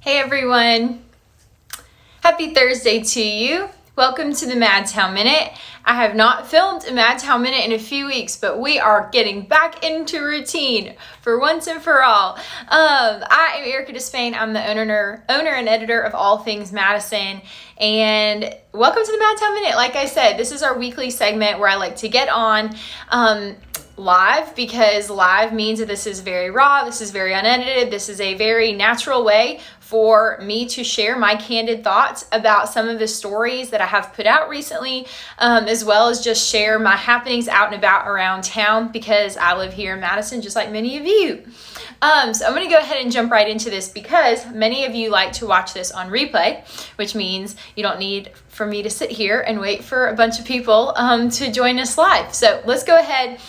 Hey everyone, happy Thursday to you. Welcome to the Madtown Minute. I have not filmed a Madtown Minute in a few weeks, but we are getting back into routine for once and for all. I am Erica Despain. I'm the owner and editor of all Things Madison, and welcome to the Madtown Minute. Like I said, this is our weekly segment where I like to get on live, because live means that this is very raw, this is very unedited, this is a very natural way for me to share my candid thoughts about some of the stories that I have put out recently, as well as just share my happenings out and about around town, because I live here in Madison just like many of you. So I'm going to go ahead and jump right into this, because many of you like to watch this on replay, which means you don't need for me to sit here and wait for a bunch of people to join us live. So let's go ahead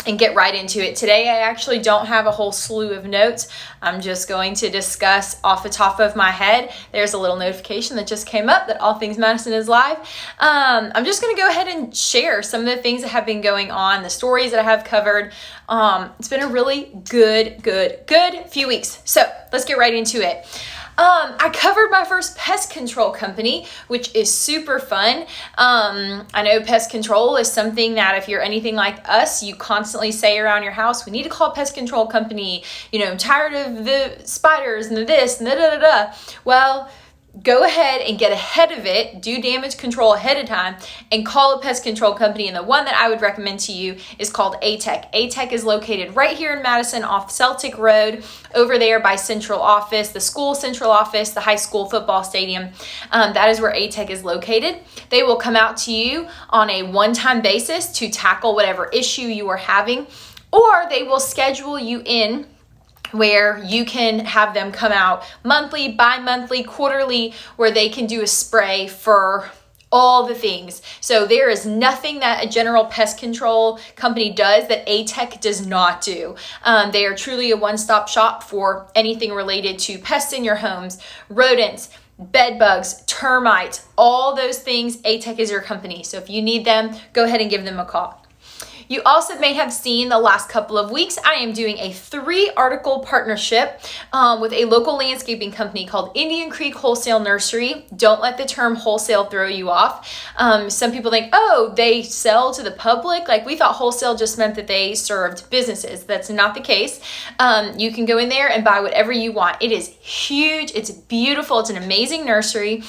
and get right into it. Today, I actually don't have a whole slew of notes. I'm just going to discuss off the top of my head. There's a little notification that just came up that All Things Madison is live. I'm just going to go ahead and share some of the things that have been going on, the stories that I have covered. It's been a really good few weeks. So let's get right into it. I covered my first pest control company, which is super fun. I know pest control is something that if you're anything like us, you constantly say around your house, we need to call a pest control company. You know, I'm tired of the spiders and the this and the da-da-da. Well, go ahead and get ahead of it, do damage control ahead of time, and call a pest control company. And the one that I would recommend to you is called ATEC. ATEC is located right here in Madison off Celtic Road, over there by Central Office, the school Central Office, the high school football stadium. That is where ATEC is located. They will come out to you on a one-time basis to tackle whatever issue you are having, or they will schedule you in where you can have them come out monthly, bi-monthly, quarterly, where they can do a spray for all the things. So there is nothing that a general pest control company does that ATEC does not do. They are truly a one-stop shop for anything related to pests in your homes, rodents, bed bugs, termites, all those things. ATEC is your company. So if you need them, go ahead and give them a call. You also may have seen the last couple of weeks, I am doing a 3-article partnership with a local landscaping company called Indian Creek Wholesale Nursery. Don't let the term wholesale throw you off. Some people think, oh, they sell to the public. Like, we thought wholesale just meant that they served businesses. That's not the case. You can go in there and buy whatever you want. It is huge. It's beautiful. It's an amazing nursery.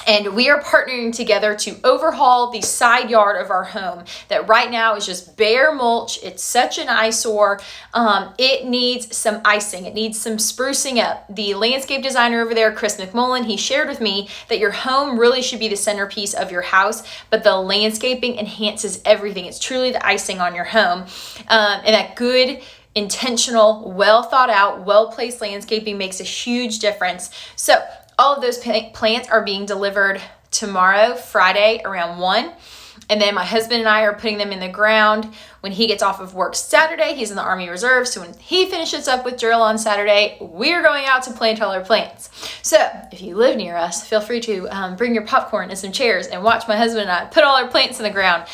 And we are partnering together to overhaul the side yard of our home that right now is just bare mulch. It's such an eyesore. It needs some icing. It needs some sprucing up. The landscape designer over there, Chris McMullen, he shared with me that your home really should be the centerpiece of your house, but the landscaping enhances everything. It's truly the icing on your home. And that good, intentional, well thought out, well-placed landscaping makes a huge difference. So all of those plants are being delivered tomorrow, Friday, around 1. And then my husband and I are putting them in the ground when he gets off of work Saturday. He's in the Army Reserve, so when he finishes up with drill on Saturday, we're going out to plant all our plants. So if you live near us, feel free to bring your popcorn and some chairs and watch my husband and I put all our plants in the ground,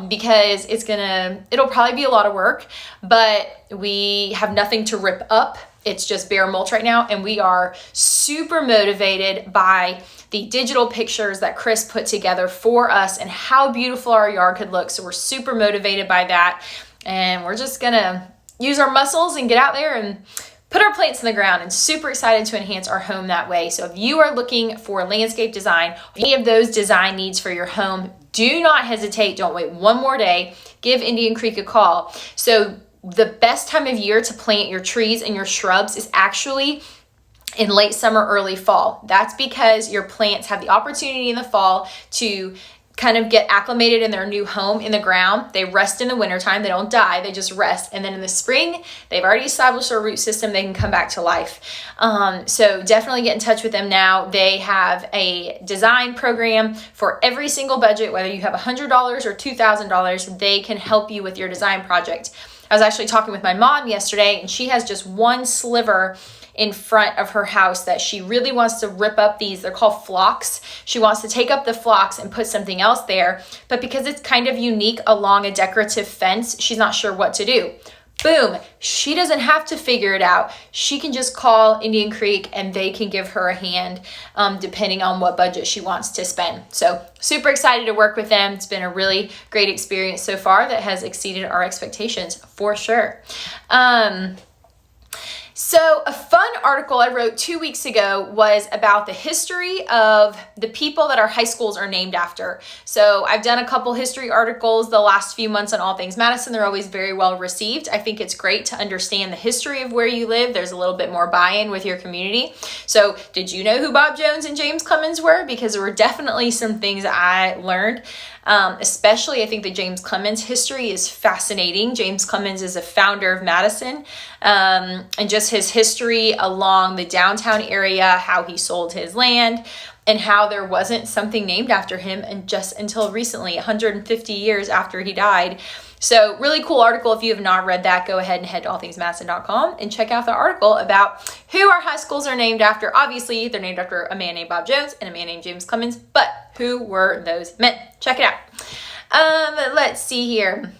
because it'll probably be a lot of work, but we have nothing to rip up. It's just bare mulch right now, and we are super motivated by the digital pictures that Chris put together for us and how beautiful our yard could look. So we're super motivated by that, and we're just gonna use our muscles and get out there and put our plants in the ground, and super excited to enhance our home that way. So if you are looking for landscape design, any of those design needs for your home, do not hesitate. Don't wait one more day. Give Indian Creek a call. So the best time of year to plant your trees and your shrubs is actually in late summer, early fall. That's because your plants have the opportunity in the fall to kind of get acclimated in their new home in the ground. They rest in the wintertime. They don't die. They just rest. And then in the spring, they've already established their root system. They can come back to life. So definitely get in touch with them now. They have a design program for every single budget, whether you have $100 or $2,000, they can help you with your design project. I was actually talking with my mom yesterday, and she has just one sliver in front of her house that she really wants to rip up. They're called phlox. She wants to take up the phlox and put something else there, but because it's kind of unique along a decorative fence, she's not sure what to do. Boom. She doesn't have to figure it out. She can just call Indian Creek and they can give her a hand depending on what budget she wants to spend. So super excited to work with them. It's been a really great experience so far that has exceeded our expectations for sure. So a fun article I wrote 2 weeks ago was about the history of the people that our high schools are named after. So I've done a couple history articles the last few months on all things Madison. They're always very well received. I think it's great to understand the history of where you live. There's a little bit more buy-in with your community. So did you know who Bob Jones and James Clemens were? Because there were definitely some things I learned. Especially I think the James Clemens history is fascinating. James Clemens is a founder of Madison, and just his history along the downtown area, how he sold his land, and how there wasn't something named after him and just until recently, 150 years after he died. So really cool article. If you have not read that, go ahead and head to allthingsmadison.com and check out the article about who our high schools are named after. Obviously, they're named after a man named Bob Jones and a man named James Clemens, but who were those men? Check it out. Let's see here.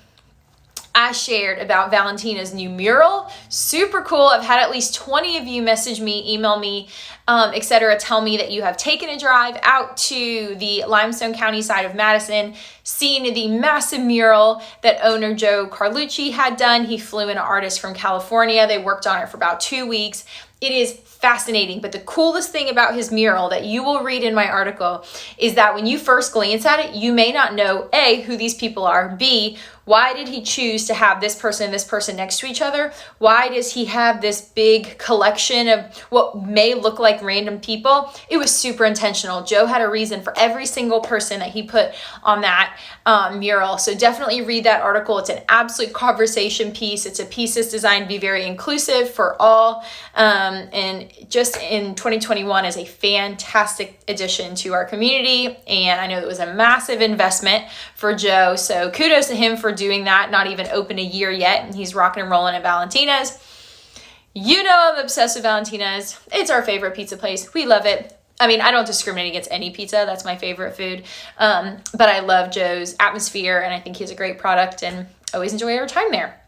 I shared about Valentina's new mural. Super cool. I've had at least 20 of you message me, email me, etc. Tell me that you have taken a drive out to the Limestone County side of Madison, seen the massive mural that owner Joe Carlucci had done. He flew in an artist from California. They worked on it for about 2 weeks. It is fascinating, but the coolest thing about his mural that you will read in my article is that when you first glance at it, you may not know A, who these people are, B, why did he choose to have this person and this person next to each other? Why does he have this big collection of what may look like random people? It was super intentional. Joe had a reason for every single person that he put on that mural. So definitely read that article. It's an absolute conversation piece. It's a piece that's designed to be very inclusive for all. And just in 2021 is a fantastic addition to our community. And I know it was a massive investment for Joe. So kudos to him for doing that. Not even open a year yet. And he's rocking and rolling at Valentina's. You know I'm obsessed with Valentina's. It's our favorite pizza place. We love it. I mean, I don't discriminate against any pizza. That's my favorite food. But I love Joe's atmosphere and I think he has a great product and always enjoy our time there.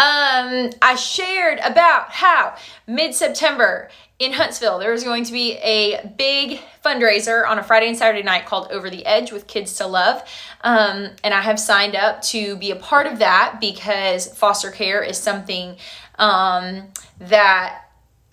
I shared about how mid-September in Huntsville, there is going to be a big fundraiser on a Friday and Saturday night called Over the Edge with Kids to Love. And I have signed up to be a part of that because foster care is something that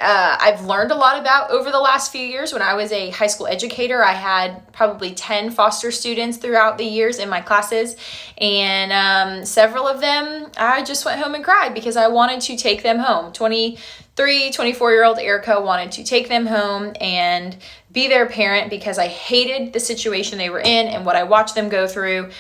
I've learned a lot about over the last few years. When I was a high school educator, I had probably 10 foster students throughout the years in my classes. And several of them, I just went home and cried because I wanted to take them home. 24-year-old Erica wanted to take them home and be their parent because I hated the situation they were in and what I watched them go through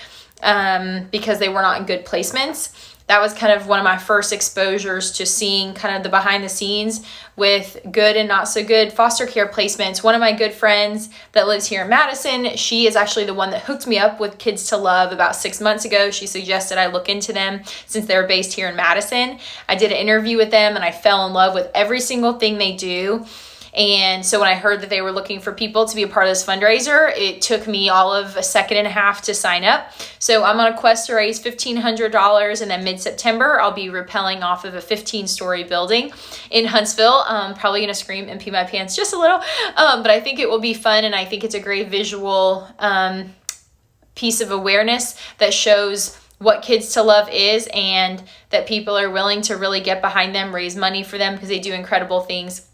because they were not in good placements. That was kind of one of my first exposures to seeing kind of the behind the scenes with good and not so good foster care placements. One of my good friends that lives here in Madison, she is actually the one that hooked me up with Kids to Love about 6 months ago. She suggested I look into them since they're based here in Madison. I did an interview with them and I fell in love with every single thing they do. And so when I heard that they were looking for people to be a part of this fundraiser, it took me all of a second and a half to sign up. So I'm on a quest to raise $1,500, and then mid-September, I'll be rappelling off of a 15-story building in Huntsville. Probably going to scream and pee my pants just a little, but I think it will be fun, and I think it's a great visual piece of awareness that shows what Kids to Love is and that people are willing to really get behind them, raise money for them because they do incredible things.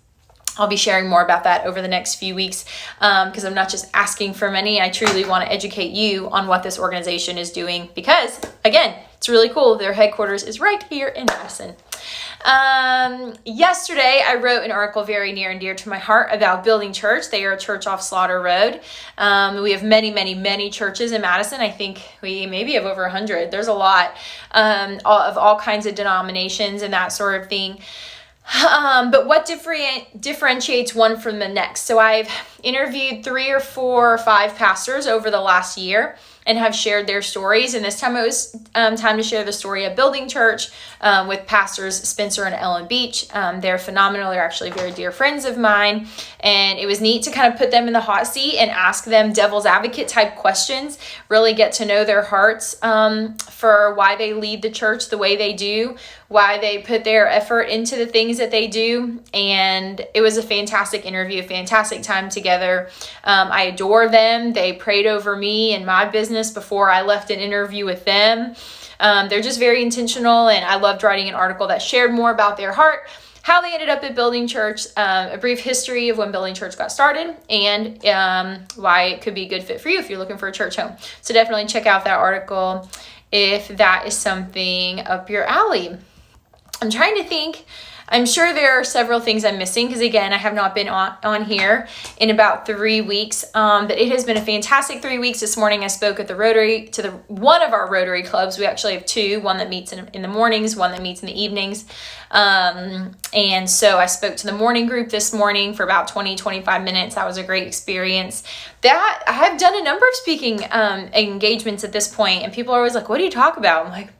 I'll be sharing more about that over the next few weeks because I'm not just asking for money. I truly want to educate you on what this organization is doing because, again, it's really cool. Their headquarters is right here in Madison. Yesterday, I wrote an article very near and dear to my heart about Building Church. They are a church off Slaughter Road. We have many, many, many churches in Madison. I think we maybe have over 100. There's a lot of all kinds of denominations and that sort of thing. But what differentiates one from the next? So I've interviewed 3 or 4 or 5 pastors over the last year. and have shared their stories. And this time it was time to share the story of Building Church with pastors Spencer and Ellen Beach. They're phenomenal. They're actually very dear friends of mine. And it was neat to kind of put them in the hot seat and ask them devil's advocate type questions, really get to know their hearts for why they lead the church the way they do, why they put their effort into the things that they do. And it was a fantastic interview, a fantastic time together. I adore them. They prayed over me and my business before I left an interview with them. They're just very intentional, and I loved writing an article that shared more about their heart, how they ended up at Building Church, a brief history of when Building Church got started, and why it could be a good fit for you if you're looking for a church home. So definitely check out that article if that is something up your alley. I'm trying to think. I'm sure there are several things I'm missing because, again, I have not been on here in about 3 weeks. But it has been a fantastic 3 weeks. This morning I spoke at one of our Rotary clubs. We actually have two, one that meets in the mornings, one that meets in the evenings. And so I spoke to the morning group this morning for about 20-25 minutes. That was a great experience. That I have done a number of speaking engagements at this point, and people are always like, what do you talk about? I'm like,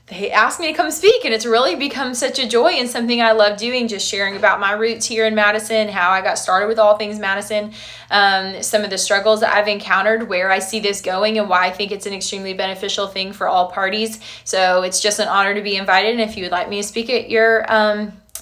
they asked me to come speak, and it's really become such a joy and something I love doing, just sharing about my roots here in Madison, how I got started with all things Madison, some of the struggles that I've encountered, where I see this going, and why I think it's an extremely beneficial thing for all parties. So it's just an honor to be invited, and if you would like me to speak at your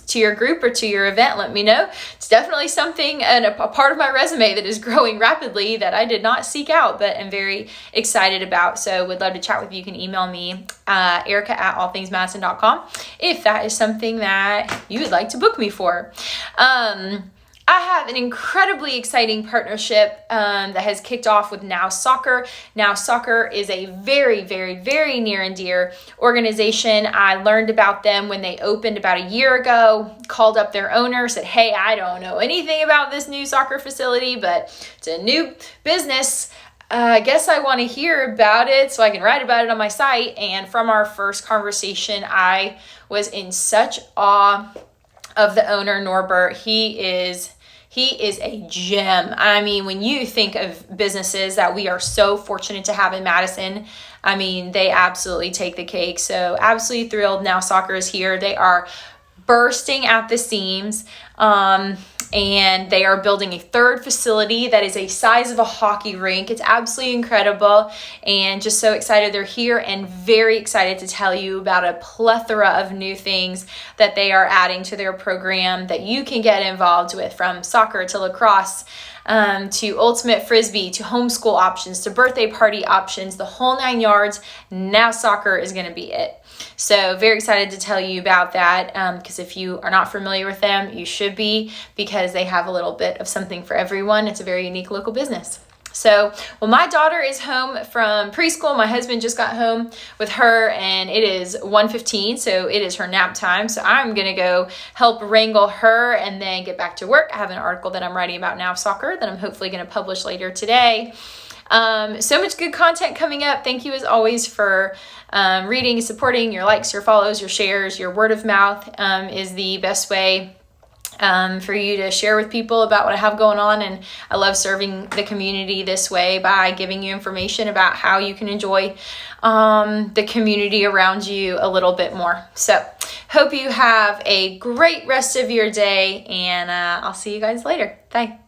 to your group or to your event, let me know. It's definitely something and a part of my resume that is growing rapidly that I did not seek out, but am very excited about. So would love to chat with you. You can email me, Erica@allthingsmadison.com, if that is something that you would like to book me for. I have an incredibly exciting partnership that has kicked off with Now Soccer. Now Soccer is a very, very, very near and dear organization. I learned about them when they opened about a year ago, called up their owner, said, hey, I don't know anything about this new soccer facility, but it's a new business. I guess I want to hear about it so I can write about it on my site. And from our first conversation, I was in such awe of the owner, Norbert. He is a gem. I mean, when you think of businesses that we are so fortunate to have in Madison, I mean, they absolutely take the cake. So absolutely thrilled. Now Soccer is here. They are bursting at the seams. And they are building a third facility that is a size of a hockey rink. It's absolutely incredible, and just so excited they're here, and very excited to tell you about a plethora of new things that they are adding to their program that you can get involved with, from soccer to lacrosse, to ultimate frisbee, to homeschool options, to birthday party options, the whole 9 yards. Now Soccer is going to be it. So very excited to tell you about that, because if you are not familiar with them, you should be, because they have a little bit of something for everyone. It's a very unique local business. So, well, my daughter is home from preschool. My husband just got home with her, and it is 1:15, so it is her nap time. So I'm going to go help wrangle her and then get back to work. I have an article that I'm writing about Now Soccer that I'm hopefully going to publish later today. So much good content coming up. Thank you as always for reading, supporting, your likes, your follows, your shares. Your word of mouth is the best way for you to share with people about what I have going on. And I love serving the community this way by giving you information about how you can enjoy the community around you a little bit more. So hope you have a great rest of your day, and I'll see you guys later. Bye.